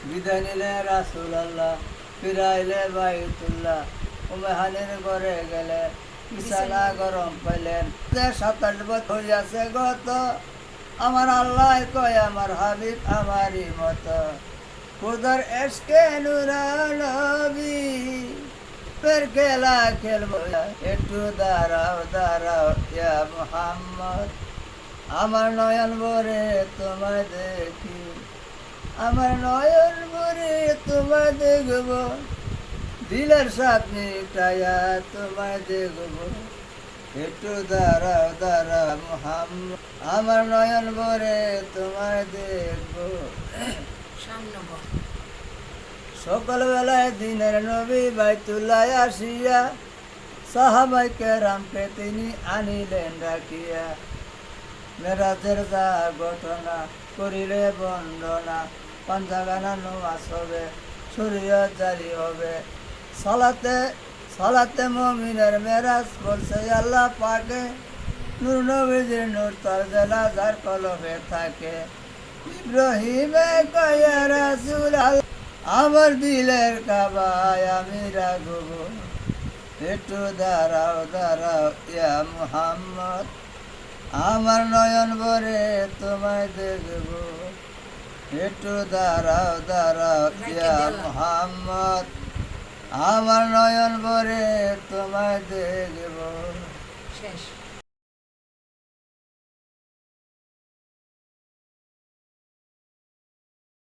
বিদায় নিলে রাসূলুল্লাহ, ফিরাইলে বাইতুল্লাহ, উম্মেহানির ঘরে গেলে বিছানা গরম পাইলেন। 27 বছর হইয়াছে গত, আমার আল্লাহ কয় আমার হাবিব আমারই মতো। খুদার এসকে নুরানবী, ফের খেলা খেলবো, একটু দাঁড়াও দাঁড়াও ইয়া মুহাম্মদ, আমার নয়ন ভরে তোমায় দেখি, আমার নয়ন ভরে তোমায় দেখব, দিলের সাথ মিটাইয়া তোমায় দেখব, একটু দাঁড়াও দাঁড়াও মুহাম্মদ, আমার নয়ন ভরে তোমায় দেখব। সকালবেলায় দিনের নবী বাইতুল্লাহ আসিয়া, সাহাবায়ে কেরামকে তিনি আনিলেন ডাকিয়া। মেরাজের যা ঘটনা করিলে বন্দনা, পাঞ্জাগানা নামাজ হবে, শরীয়ত জারি হবে। সালাতে মুমিনের মেরাজ বলছে আল্লাহ পাকে, নূর নবীজির নূর তার জানাজার কলবে থাকে। ইব্রাহিমে কয় রাসূল আমার দিলের কাবায় আমি রাখব, একটু দাঁড়াও দাঁড়াও ইয়া মুহাম্মদ, আমার নয়ন ভরে তোমায় দেখব, একটু দাঁড়াও দাঁড়াও ইয়া মুহাম্মদ, আমার নয়ন ভরে তোমায় দেখব। শেষ।